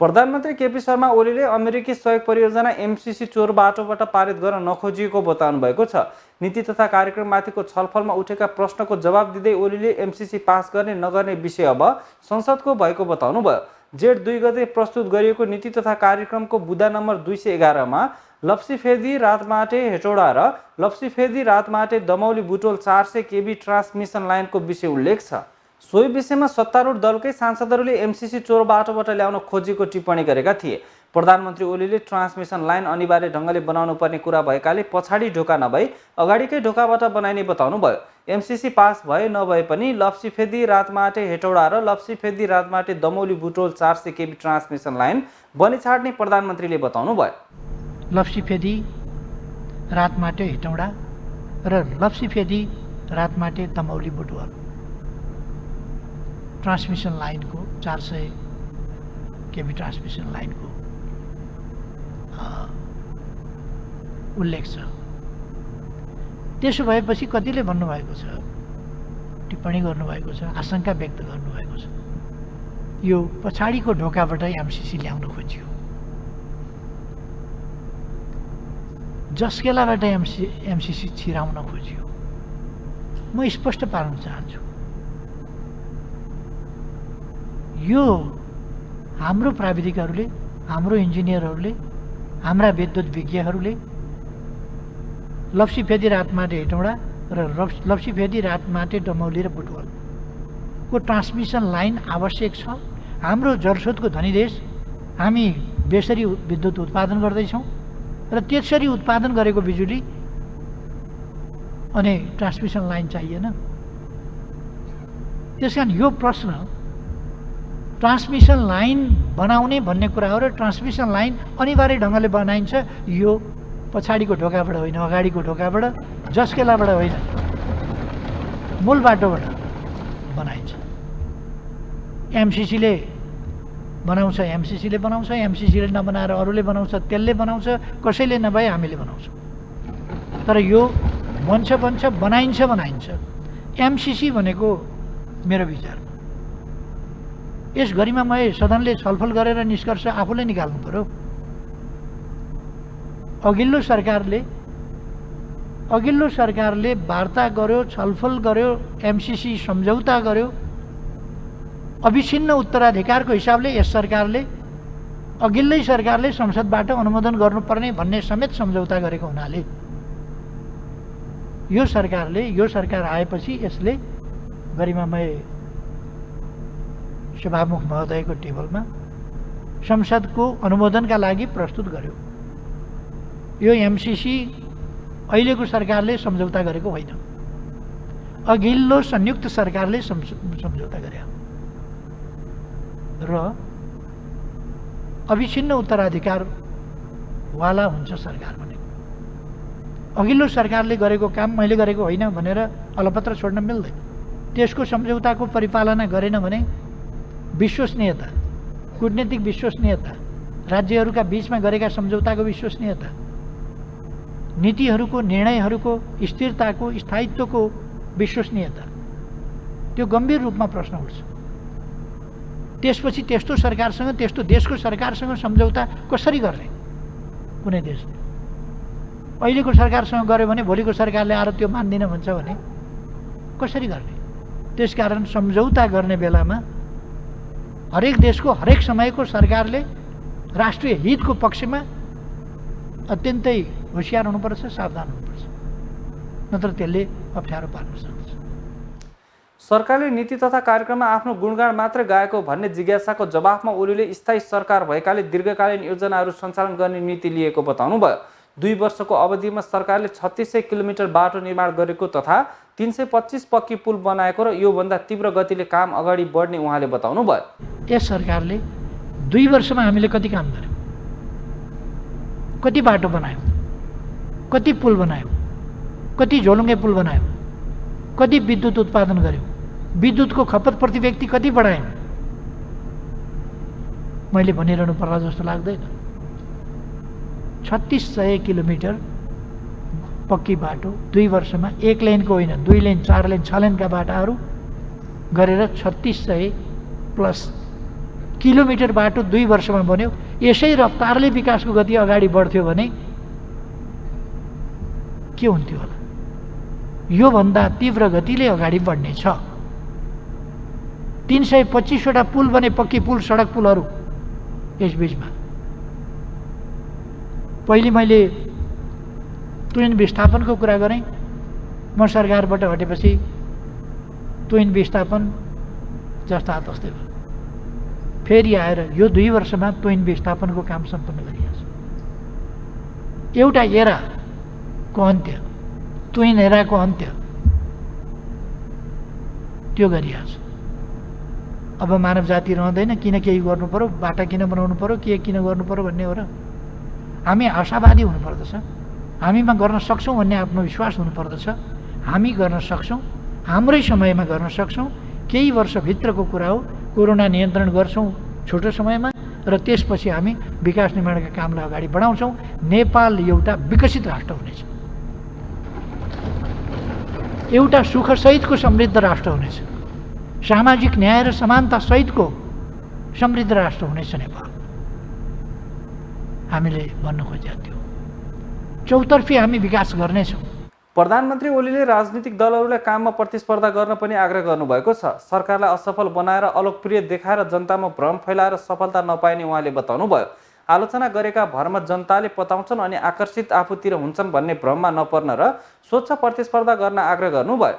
प्रधानमन्त्री केपी शर्मा ओलीले अमेरिकी सहयोग परियोजना एमसीसी चोर बाटोबाट पारित गर्न नखोजिएको बताउनु भएको छ। नीति तथा कार्यक्रममाथिको छलफलमा उठेका प्रश्नको जवाब दिँदै ओलीले एमसीसी पास गर्ने नगर्ने विषय अब संसदको भएको बताउनुभयो। जेठ 2 गते प्रस्तुत गरिएको नीति तथा कार्यक्रमको बुँदा नम्बर 211मा लप्सीफेदी रातमाटे हेटौडा र लप्सीफेदी रातमाटे दमौली बुटोल 400 केबी ट्रान्समिसन लाइनको विषय उल्लेख छ। सोही विषयमा सत्तारूढ दलकै सांसदहरूले एमसीसी चोर बाटोबाट ल्याउन खोजेको टिप्पणी गरेका थिए। प्रधानमन्त्री ओलीले ट्रान्समिसन लाइन अनिवार्य ढङ्गले बनाउनु पर्ने कुरा भएकाले पछाडि ढोका नभई अगाडिकै ढोकाबाट बनाइने बताउनुभयो। एमसीसी पास भए नभए पनि लप्सीफेदी रातमाटे हेटौडा र Lapsiphedi Ratmate Damauli Butwal 400 kV transmission line बनिछाड्ने प्रधानमन्त्रीले बताउनुभयो। लप्सीफेदी रातमाटे हेटौडा र लप्सीफेदी रातमाटे दमौली बुटोल ट्रान्समिसन लाइनको 400 केबी ट्रान्समिसन लाइनको उल्लेख छ। त्यसो भएपछि कतिले भन्नुभएको छ, टिप्पणी गर्नुभएको छ, आशंका व्यक्त गर्नुभएको छ, यो पछाडिको ढोकाबाट एमसीसी ल्याउन खोजियो, जसकेलाबाट एमसीसी छिराउन खोजियो। म स्पष्ट पार्न चाहन्छु, यो हाम्रो प्राविधिकहरूले, हाम्रो इन्जिनियरहरूले, हाम्रा विद्युत विज्ञहरूले लप्सीफेदी रातमाटे हेटौडा र लप्सीफेदी रातमाटे दमौली र बुटवलको ट्रान्समिसन लाइन आवश्यक छ। हाम्रो जलस्रोतको धनी देश, हामी बेसरी विद्युत उत्पादन गर्दैछौँ र त्यसरी उत्पादन गरेको बिजुली अनि ट्रान्समिसन लाइन चाहिएन। त्यसकारण यो प्रश्न ट्रान्समिसन लाइन बनाउने भन्ने कुरा हो र ट्रान्समिसन लाइन अनिवार्य ढङ्गले बनाइन्छ। यो पछाडिको ढोकाबाट होइन, अगाडिको ढोकाबाट, जस्केलाबाट होइन, मूल बाटोबाट बनाइन्छ। एमसीसीले बनाउँछ, एमसीसीले बनाउँछ, एमसीसीले नबनाएर अरूले बनाउँछ, त्यसले बनाउँछ, कसैले नभए हामीले बनाउँछौँ। तर यो बन्छ बनाइन्छ। एमसीसी भनेको मेरो विचारमा यस गरिमामय सदनले छलफल गरेर निष्कर्ष आफूले निकाल्नु पर्यो। अघिल्लो सरकारले वार्ता गर्यो, छलफल गर्यो, एमसीसी सम्झौता गर्यो। अविच्छिन्न उत्तराधिकारको हिसाबले यस सरकारले, अघिल्लै सरकारले संसदबाट अनुमोदन गर्नुपर्ने भन्ने समेत सम्झौता गरेको हुनाले यो सरकार आएपछि यसले गरिमामय सभामुख महोदयको टेबलमा संसदको अनुमोदनका लागि प्रस्तुत गर्यो। यो एमसीसी अहिलेको सरकारले सम्झौता गरेको होइन, अघिल्लो संयुक्त सरकारले सम्झौता गर्यो र अविच्छिन्न उत्तराधिकारवाला हुन्छ सरकार भने। अघिल्लो सरकारले गरेको काम मैले गरेको होइन भनेर अलपत्र छोड्न मिल्दैन। त्यसको सम्झौताको परिपालना गरेन भने विश्वसनीयता, कूटनीतिक विश्वसनीयता, राज्यहरूका बीचमा गरेका सम्झौताको विश्वसनीयता, नीतिहरूको, निर्णयहरूको स्थिरताको, स्थायित्वको विश्वसनीयता, त्यो गम्भीर रूपमा प्रश्न उठ्छ। त्यसपछि त्यस्तो सरकारसँग, त्यस्तो देशको सरकारसँग सम्झौता कसरी गर्ने? कुनै देशले अहिलेको सरकारसँग गर्यो भने भोलिको सरकारले आएर त्यो मान्दिनँ भन्छ भने कसरी गर्ने? त्यसकारण सम्झौता गर्ने बेलामा हरेक देशको हरेक समयको सरकारले राष्ट्रिय हितको पक्षमा अत्यन्तै होशियार हुनुपर्छ, सावधान हुनुपर्छ, नत्र त्यसले अप्ठ्यारो पार्न सक्छ। सरकारले नीति तथा कार्यक्रममा आफ्नो गुणगान मात्र गाएको भन्ने जिज्ञासाको जवाफमा ओलीले स्थायी सरकार भएकाले दीर्घकालीन योजनाहरू सञ्चालन गर्ने नीति लिएको बताउनुभयो। 2 वर्षको अवधिमा सरकारले 3600 किलोमिटर बाटो निर्माण गरेको तथा 325 पक्की पुल बनाएको र योभन्दा तीव्र गतिले काम अगाडि बढ्ने उहाँले बताउनुभयो। यस सरकारले 2 वर्षमा हामीले कति काम गर्यौँ, कति बाटो बनायौँ, कति पुल बनायौँ, कति झोलुङ्गे पुल बनायौँ, कति विद्युत उत्पादन गर्यौँ, विद्युतको खपत प्रति व्यक्ति कति बढायौँ, मैले भनिरहनु पर्ला जस्तो लाग्दैन। 3600 किलोमिटर पक्की बाटो 2 वर्षमा, 1 लेनको होइन, 2 लेन, 4 लेन, 6 लेनका बाटाहरू गरेर 3600 प्लस किलोमिटर बाटो 2 वर्षमा बन्यो। यसै रफ्तारले विकासको गति अगाडि बढ्थ्यो भने के हुन्थ्यो होला? योभन्दा तीव्र गतिले अगाडि बढ्नेछ। 325वटा पुल बने, पक्की पुल, सडक पुलहरू यसबीचमा। पहिले मैले तुइन विस्थापनको कुरा गरेँ। म सरकारबाट हटेपछि तुइन विस्थापन जस्ता तस्तै भयो। फेरि आएर यो 2 वर्षमा तुइन विस्थापनको काम सम्पन्न गरिएको छ। एउटा एराको अन्त्य, तुइन एराको अन्त्य त्यो गरिएको छ। अब मानव जाति रहँदैन, किन केही गर्नु पर्यो, बाटा किन बनाउनु पर्यो, के किन गर्नु पर्यो भन्ने हो र। हामी आशावादी हुनुपर्दछ, हामीमा गर्न सक्छौँ भन्ने आत्मविश्वास हुनुपर्दछ। हामी गर्न सक्छौँ, हाम्रै समयमा गर्न सक्छौँ। केही वर्षभित्रको कुरा हो। कोरोना नियन्त्रण गर्छौँ छोटो समयमा र त्यसपछि हामी विकास निर्माणका कामलाई अगाडि बढाउँछौँ। नेपाल एउटा विकसित राष्ट्र हुनेछ, एउटा सुखसहितको समृद्ध राष्ट्र हुनेछ, सामाजिक न्याय र समानता सहितको समृद्ध राष्ट्र हुनेछ नेपाल। हामीले भन्न खोजेका थियौँ चौतर्फी हामी विकास गर्नेछौँ। प्रधानमन्त्री ओलीले राजनीतिक दलहरूलाई काममा प्रतिस्पर्धा गर्न पनि आग्रह गर्नुभएको छ। सरकारलाई असफल बनाएर, अलोकप्रिय देखाएर जनतामा भ्रम फैलाएर सफलता नपाइने उहाँले बताउनुभयो। आलोचना गरेका भरमा जनताले पताउँछन् अनि आकर्षित आफूतिर हुन्छन् भन्ने भ्रममा नपर्न र स्वच्छ प्रतिस्पर्धा गर्न आग्रह गर्नुभयो।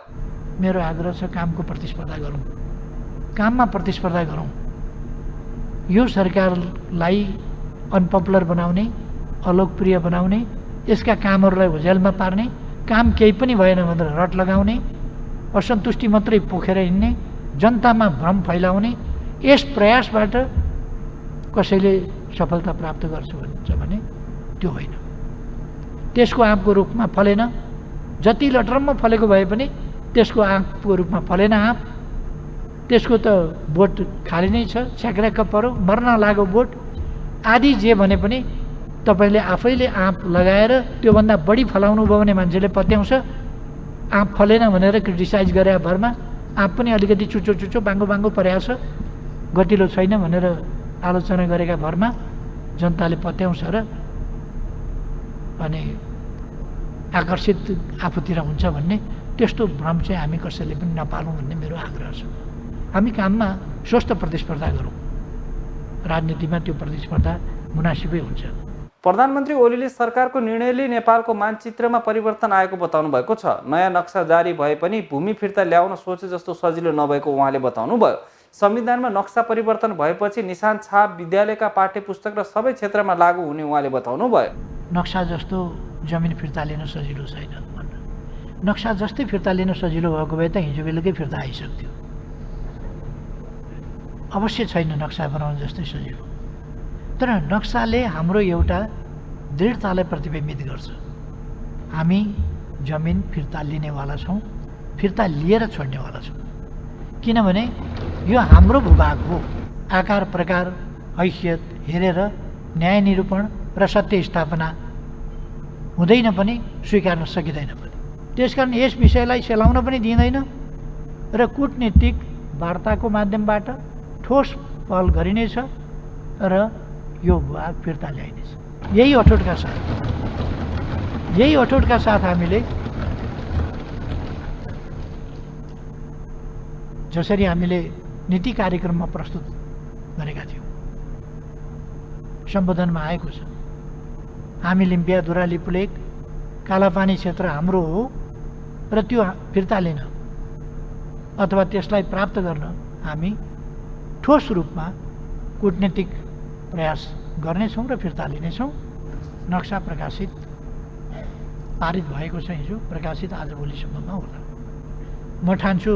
मेरो आग्रह छ कामको प्रतिस्पर्धा गरौँ, काममा प्रतिस्पर्धा गरौँ। यो सरकारलाई अनपपुलर बनाउने, अलोकप्रिय बनाउने, यसका कामहरूलाई होजेलमा पार्ने, काम केही पनि भएन भनेर रट लगाउने, असन्तुष्टि मात्रै पोखेर हिँड्ने, जनतामा भ्रम फैलाउने, यस प्रयासबाट कसैले सफलता प्राप्त गर्छु भन्छ भने त्यो होइन। त्यसको आँपको रुखमा फलेन, जति लटरम्म फलेको भए पनि त्यसको आँपको रूपमा फलेन आँप। त्यसको त बोट खाली नै छ, छ्याक्र्याक्क पऱ्यो, मर्न लाग्यो बोट आदि। जे भने पनि तपाईँले आफैले आँप लगाएर त्योभन्दा बढी फलाउनु भयो भने मान्छेले पत्याउँछ। आँप फलेन भनेर क्रिटिसाइज गरे भरमा आँप पनि अलिकति चुचो चुचो बाङ्गो बाङ्गो परेको छ, गतिलो छैन भनेर आलोचना गरेका भरमा जनताले पत्याउँछ र अनि आकर्षित आफूतिर हुन्छ भन्ने त्यस्तो भ्रम चाहिँ हामी कसैले पनि नपालौँ भन्ने मेरो आग्रह छ। हामी काममा स्वस्थ प्रतिस्पर्धा गरौँ, राजनीतिमा त्यो प्रतिस्पर्धा मुनासिबै हुन्छ। प्रधानमन्त्री ओलीले सरकारको निर्णयले नेपालको मानचित्रमा परिवर्तन आएको बताउनु भएको छ। नयाँ नक्सा जारी भए पनि भूमि फिर्ता ल्याउन सोचे जस्तो सजिलो नभएको उहाँले बताउनुभयो। संविधानमा नक्सा परिवर्तन भएपछि निशान छाप विद्यालयका पाठ्यपुस्तक र सबै क्षेत्रमा लागू हुने उहाँले बताउनुभयो। नक्सा जस्तो जमिन फिर्ता लिन सजिलो छैन भनेर, नक्सा जस्तै फिर्ता लिन सजिलो भएको भए त हिजो बेलुकै फिर्ता आइसक्थ्यो। अवश्य छैन नक्सा बनाउन जस्तै सजिलो, तर नक्साले हाम्रो एउटा दृढतालाई प्रतिबिम्बित गर्छ। हामी जमिन फिर्ता लिनेवाला छौँ, फिर्ता लिएर छोड्नेवाला छौँ। किनभने यो हाम्रो भूभाग हो। आकार प्रकार हैसियत हेरेर न्याय निरूपण र सत्य स्थापना हुँदैन पनि, स्वीकार्न सकिँदैन पनि। त्यसकारण यस विषयलाई सेलाउन पनि दिँदैन र कूटनीतिक वार्ताको माध्यमबाट ठोस पहल गरिनेछ र यो भाग फिर्ता ल्याइनेछ। यही अठोटका साथ हामीले जसरी हामीले नीति कार्यक्रममा प्रस्तुत गरेका थियौँ, सम्बोधनमा आएको छ। हामी लिम्पिया दुरा लिपुलेक कालापानी क्षेत्र हाम्रो हो र त्यो फिर्ता लिन अथवा त्यसलाई प्राप्त गर्न हामी ठोस रूपमा कूटनीतिक प्रयास गर्नेछौँ र फिर्ता लिनेछौँ। नक्सा प्रकाशित पारित भएको छ, हिजो प्रकाशित आज भोलिसम्ममा होला। म ठान्छु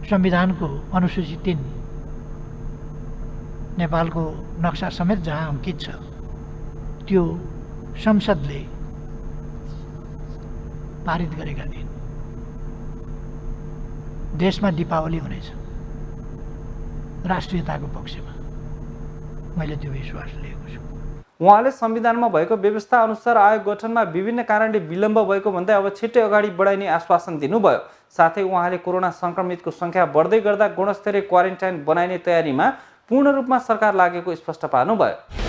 संविधानको अनुसूची 3 नेपालको नक्सा समेत जहाँ अङ्कित छ त्यो संसदले पारित गरेका दिन देशमा दीपावली हुनेछ राष्ट्रियताको पक्षमा। मैले त्यो विश्वास लिएको छु। उहाँले संविधानमा भएको व्यवस्था अनुसार आयोग गठनमा विभिन्न कारणले विलम्ब भएको भन्दै अब छिट्टै अगाडि बढाइने आश्वासन दिनुभयो। साथै उहाँले कोरोना संक्रमितको संख्या बढ्दै गर्दा गुणस्तरीय क्वारेन्टाइन बनाइने तयारीमा पूर्ण रूपमा सरकार लागेको स्पष्ट पार्नुभयो।